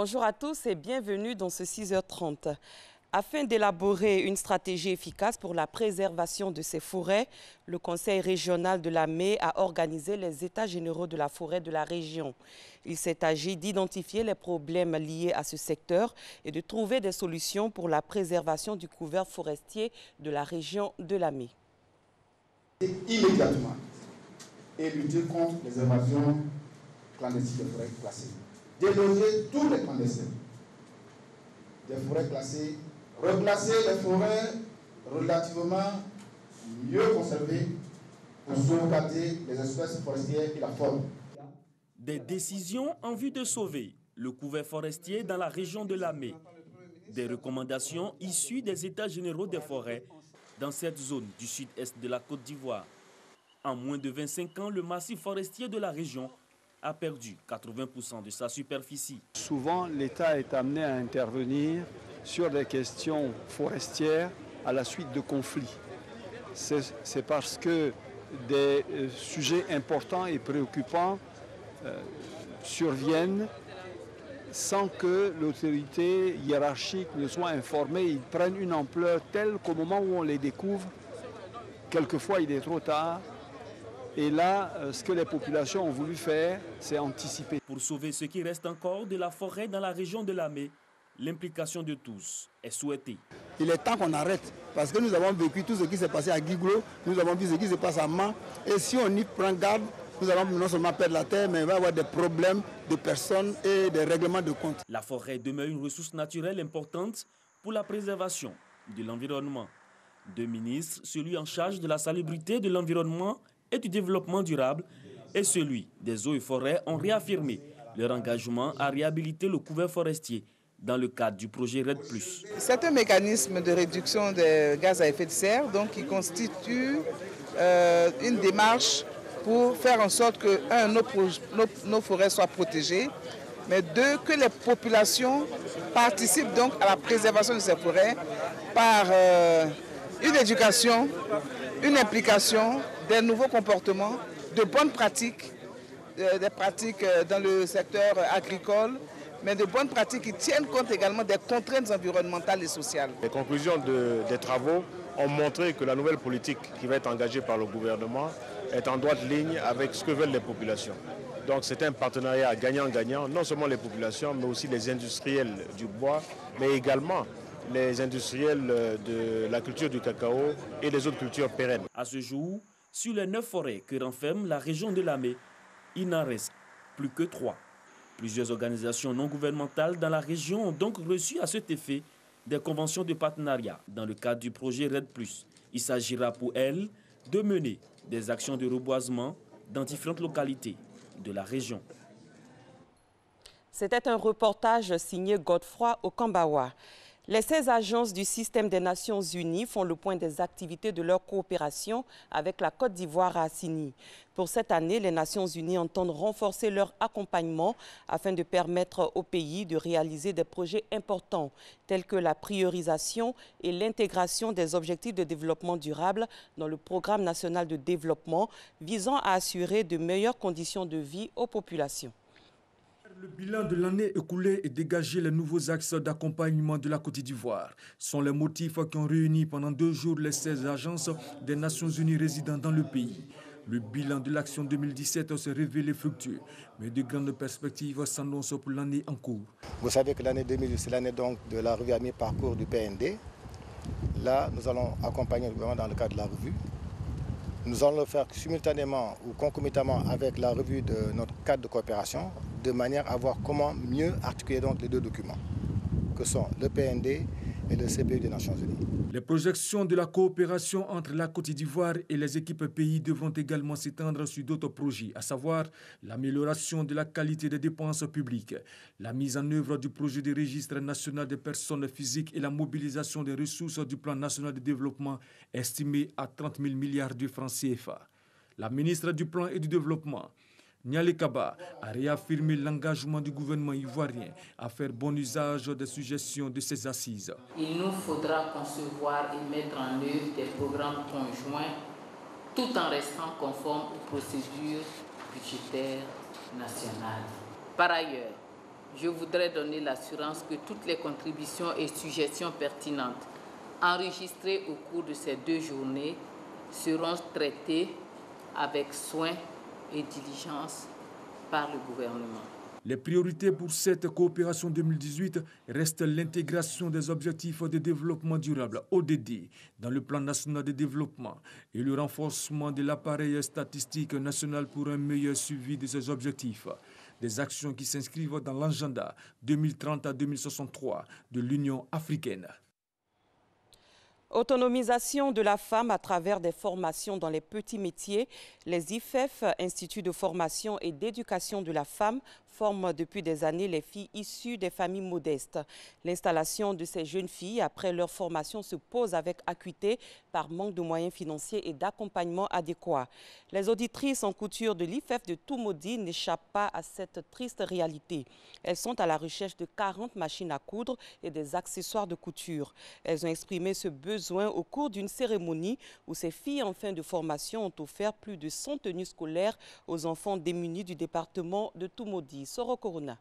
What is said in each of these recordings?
Bonjour à tous et bienvenue dans ce 6h30. Afin d'élaborer une stratégie efficace pour la préservation de ces forêts, le Conseil régional de Lamé a organisé les États généraux de la forêt de la région. Il s'est agi d'identifier les problèmes liés à ce secteur et de trouver des solutions pour la préservation du couvert forestier de la région de Lamé. Immédiatement et lutter contre les invasions clandestines de forêts classées. Déloger tous les clandestins des forêts classées, replacer les forêts relativement mieux conservées pour sauvegarder les espèces forestières et la faune. Des décisions en vue de sauver le couvert forestier dans la région de Lamé. Des recommandations issues des États généraux des forêts dans cette zone du sud-est de la Côte d'Ivoire. En moins de 25 ans, le massif forestier de la région a perdu 80% de sa superficie. Souvent, l'État est amené à intervenir sur des questions forestières à la suite de conflits. C'est parce que des sujets importants et préoccupants surviennent sans que l'autorité hiérarchique ne soit informée. Ils prennent une ampleur telle qu'au moment où on les découvre, quelquefois il est trop tard. Et là, ce que les populations ont voulu faire, c'est anticiper. Pour sauver ce qui reste encore de la forêt dans la région de Lamé, l'implication de tous est souhaitée. Il est temps qu'on arrête, parce que nous avons vécu tout ce qui s'est passé à Guiglo, nous avons vu ce qui se passe à Man, et si on y prend garde, nous allons non seulement perdre la terre, mais il va y avoir des problèmes de personnes et des règlements de compte. La forêt demeure une ressource naturelle importante pour la préservation de l'environnement. Deux ministres, celui en charge de la salubrité de l'environnement et du développement durable, et celui des eaux et forêts ont réaffirmé leur engagement à réhabiliter le couvert forestier dans le cadre du projet RED+. C'est un mécanisme de réduction des gaz à effet de serre donc, qui constitue une démarche pour faire en sorte que, un, nos forêts soient protégées, mais deux, que les populations participent donc à la préservation de ces forêts par une éducation, une implication, des nouveaux comportements, de bonnes pratiques, des pratiques dans le secteur agricole, mais de bonnes pratiques qui tiennent compte également des contraintes environnementales et sociales. Les conclusions des travaux ont montré que la nouvelle politique qui va être engagée par le gouvernement est en droite ligne avec ce que veulent les populations. Donc c'est un partenariat gagnant-gagnant, non seulement les populations, mais aussi les industriels du bois, mais également les industriels de la culture du cacao et les autres cultures pérennes. À ce jour, sur les 9 forêts que renferme la région de Lamé, il n'en reste plus que 3. Plusieurs organisations non gouvernementales dans la région ont donc reçu à cet effet des conventions de partenariat dans le cadre du projet RED+. Il s'agira pour elles de mener des actions de reboisement dans différentes localités de la région. C'était un reportage signé Godefroy Okambawa. Les 16 agences du système des Nations Unies font le point des activités de leur coopération avec la Côte d'Ivoire à Assini. Pour cette année, les Nations Unies entendent renforcer leur accompagnement afin de permettre au pays de réaliser des projets importants tels que la priorisation et l'intégration des objectifs de développement durable dans le programme national de développement visant à assurer de meilleures conditions de vie aux populations. Le bilan de l'année écoulée et dégager les nouveaux axes d'accompagnement de la Côte d'Ivoire sont les motifs qui ont réuni pendant 2 jours les 16 agences des Nations Unies résidant dans le pays. Le bilan de l'action 2017 s'est révélé fructueux, mais de grandes perspectives s'annoncent pour l'année en cours. Vous savez que l'année 2018, c'est l'année donc de la revue à mi-parcours du PND. Là, nous allons accompagner le gouvernement dans le cadre de la revue. Nous allons le faire simultanément ou concomitamment avec la revue de notre cadre de coopération, de manière à voir comment mieux articuler donc les deux documents, que sont le PND et le CPU des Nations Unies. Les projections de la coopération entre la Côte d'Ivoire et les équipes pays devront également s'étendre sur d'autres projets, à savoir l'amélioration de la qualité des dépenses publiques, la mise en œuvre du projet de registre national des personnes physiques et la mobilisation des ressources du plan national de développement estimé à 30 000 milliards de francs CFA. La ministre du Plan et du Développement, Niali Kaba, a réaffirmé l'engagement du gouvernement ivoirien à faire bon usage des suggestions de ces assises. Il nous faudra concevoir et mettre en œuvre des programmes conjoints tout en restant conformes aux procédures budgétaires nationales. Par ailleurs, je voudrais donner l'assurance que toutes les contributions et suggestions pertinentes enregistrées au cours de ces 2 journées seront traitées avec soin et diligence par le gouvernement. Les priorités pour cette coopération 2018 restent l'intégration des objectifs de développement durable, ODD, dans le plan national de développement et le renforcement de l'appareil statistique national pour un meilleur suivi de ces objectifs. Des actions qui s'inscrivent dans l'agenda 2030 à 2063 de l'Union africaine. Autonomisation de la femme à travers des formations dans les petits métiers. Les IFEF, Instituts de formation et d'éducation de la femme, forment depuis des années les filles issues des familles modestes. L'installation de ces jeunes filles après leur formation se pose avec acuité par manque de moyens financiers et d'accompagnement adéquat. Les auditrices en couture de l'IFEF de Toumoudi n'échappent pas à cette triste réalité. Elles sont à la recherche de 40 machines à coudre et des accessoires de couture. Elles ont exprimé ce besoin au cours d'une cérémonie où ces filles en fin de formation ont offert plus de 100 tenues scolaires aux enfants démunis du département de Toumoudi. Soro Corona.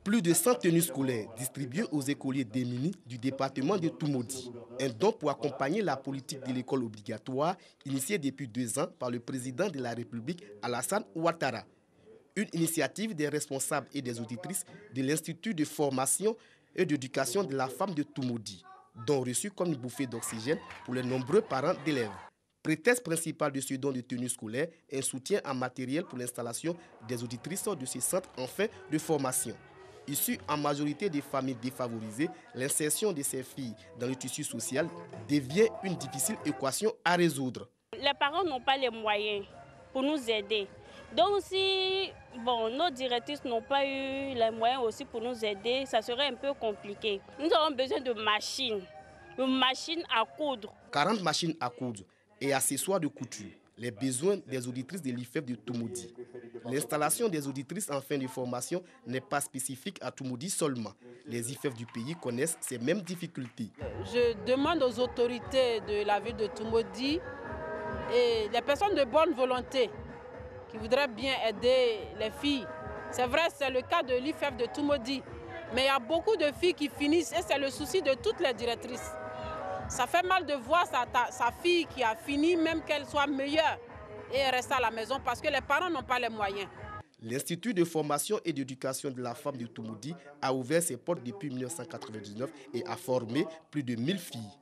Plus de 100 tenues scolaires distribuées aux écoliers démunis du département de Toumoudi. Un don pour accompagner la politique de l'école obligatoire initiée depuis 2 ans par le président de la République, Alassane Ouattara. Une initiative des responsables et des auditrices de l'Institut de formation et d'éducation de la femme de Toumoudi, don reçu comme une bouffée d'oxygène pour les nombreux parents d'élèves. Prétexte principal de ce don de tenue scolaire, un soutien en matériel pour l'installation des auditrices de ce centre en fin de formation. Issues en majorité des familles défavorisées, l'insertion de ces filles dans le tissu social devient une difficile équation à résoudre. Les parents n'ont pas les moyens pour nous aider. Donc si nos directrices n'ont pas eu les moyens aussi pour nous aider, ça serait un peu compliqué. Nous avons besoin de machines à coudre. 40 machines à coudre et accessoires de couture. Les besoins des auditrices de l'IFEF de Toumoudi. L'installation des auditrices en fin de formation n'est pas spécifique à Toumoudi seulement. Les IFEF du pays connaissent ces mêmes difficultés. Je demande aux autorités de la ville de Toumoudi et les personnes de bonne volonté qui voudraient bien aider les filles. C'est vrai, c'est le cas de l'IFEF de Toumoudi, mais il y a beaucoup de filles qui finissent et c'est le souci de toutes les directrices. Ça fait mal de voir sa fille qui a fini, même qu'elle soit meilleure, et elle reste à la maison parce que les parents n'ont pas les moyens. L'Institut de formation et d'éducation de la femme de Toumoudi a ouvert ses portes depuis 1999 et a formé plus de 1000 filles.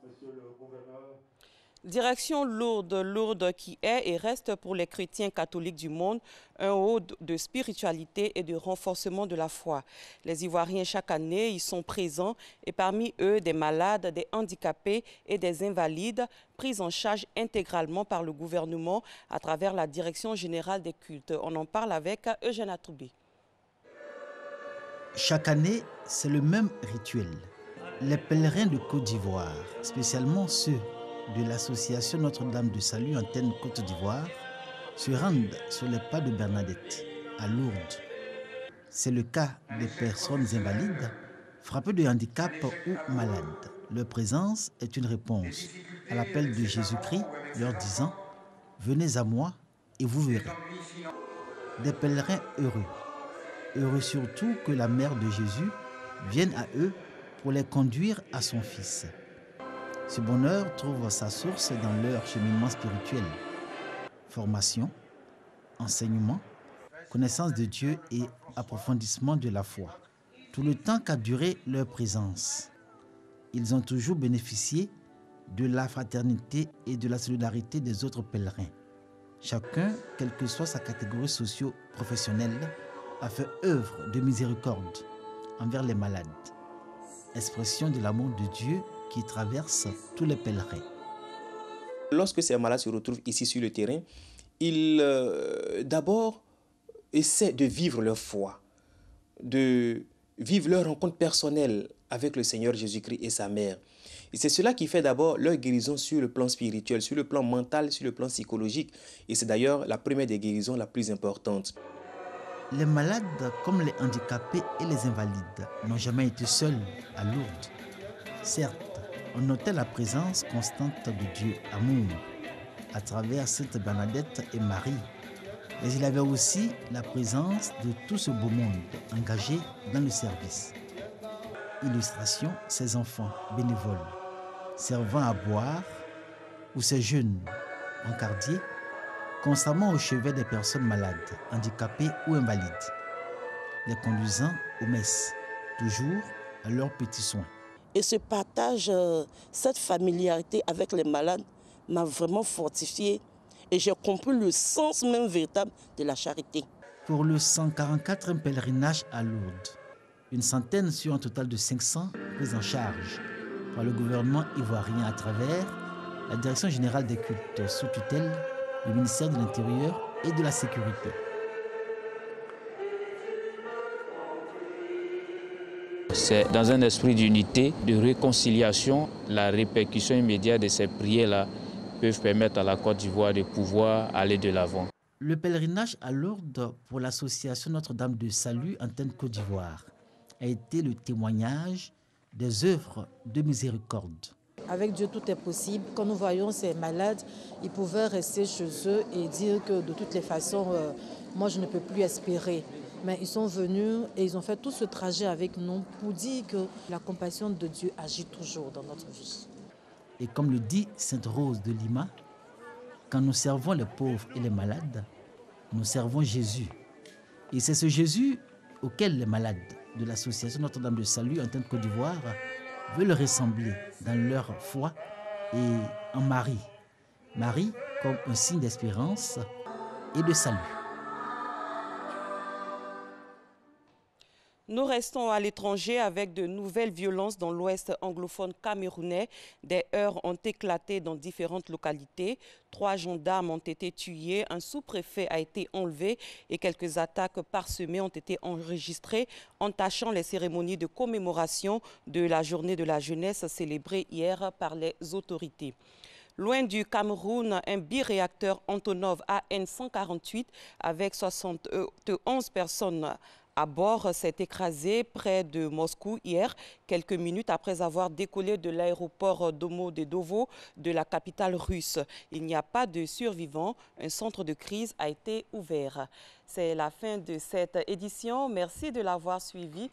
Direction Lourdes qui est et reste pour les chrétiens catholiques du monde un haut de spiritualité et de renforcement de la foi. Les Ivoiriens chaque année y sont présents et parmi eux des malades, des handicapés et des invalides pris en charge intégralement par le gouvernement à travers la Direction générale des cultes. On en parle avec Eugène Atoubé. Chaque année, c'est le même rituel. Les pèlerins de Côte d'Ivoire, spécialement ceux de l'association Notre-Dame du Salut Antenne Côte d'Ivoire, se rendent sur les pas de Bernadette, à Lourdes. C'est le cas des personnes invalides, frappées de handicap ou malades. Leur présence est une réponse à l'appel de Jésus-Christ, leur disant « Venez à moi et vous verrez ». Des pèlerins heureux. Heureux surtout que la mère de Jésus vienne à eux pour les conduire à son Fils. Ce bonheur trouve sa source dans leur cheminement spirituel. Formation, enseignement, connaissance de Dieu et approfondissement de la foi. Tout le temps qu'a duré leur présence, ils ont toujours bénéficié de la fraternité et de la solidarité des autres pèlerins. Chacun, quelle que soit sa catégorie socio-professionnelle, a fait œuvre de miséricorde envers les malades. Expression de l'amour de Dieu qui traverse tous les pèlerins. Lorsque ces malades se retrouvent ici sur le terrain, ils d'abord essaient de vivre leur foi, de vivre leur rencontre personnelle avec le Seigneur Jésus-Christ et sa mère. Et c'est cela qui fait d'abord leur guérison sur le plan spirituel, sur le plan mental, sur le plan psychologique. Et c'est d'ailleurs la première des guérisons la plus importante. Les malades, comme les handicapés et les invalides, n'ont jamais été seuls à Lourdes. Certes, on notait la présence constante de Dieu, amour, à travers Sainte Bernadette et Marie, Mais il avait aussi la présence de tout ce beau monde engagé dans le service. Illustration, ces enfants bénévoles, servant à boire, ou ces jeunes encardiers, constamment au chevet des personnes malades, handicapées ou invalides, les conduisant aux messes, toujours à leurs petits soins. Et ce partage, cette familiarité avec les malades m'a vraiment fortifié et j'ai compris le sens même véritable de la charité. Pour le 144e pèlerinage à Lourdes, une centaine sur un total de 500 prises en charge par le gouvernement ivoirien à travers la Direction générale des cultes sous tutelle du ministère de l'Intérieur et de la Sécurité. C'est dans un esprit d'unité, de réconciliation, la répercussion immédiate de ces prières-là peuvent permettre à la Côte d'Ivoire de pouvoir aller de l'avant. Le pèlerinage à Lourdes pour l'association Notre-Dame de Salut Antenne Côte d'Ivoire a été le témoignage des œuvres de miséricorde. Avec Dieu, tout est possible. Quand nous voyons ces malades, ils pouvaient rester chez eux et dire que de toutes les façons, moi je ne peux plus espérer. Mais ils sont venus et ils ont fait tout ce trajet avec nous pour dire que la compassion de Dieu agit toujours dans notre vie. Et comme le dit Sainte Rose de Lima, quand nous servons les pauvres et les malades, nous servons Jésus. Et c'est ce Jésus auquel les malades de l'association Notre-Dame de Salut Antenne Côte d'Ivoire veulent ressembler dans leur foi et en Marie. Marie comme un signe d'espérance et de salut. Nous restons à l'étranger avec de nouvelles violences dans l'ouest anglophone camerounais. Des heurts ont éclaté dans différentes localités. 3 gendarmes ont été tués, un sous-préfet a été enlevé et quelques attaques parsemées ont été enregistrées, entachant les cérémonies de commémoration de la journée de la jeunesse célébrée hier par les autorités. Loin du Cameroun, un biréacteur Antonov AN-148 avec 71 personnes à bord s'est écrasé près de Moscou hier, quelques minutes après avoir décollé de l'aéroport Domodedovo de la capitale russe. Il n'y a pas de survivants. Un centre de crise a été ouvert. C'est la fin de cette édition. Merci de l'avoir suivi.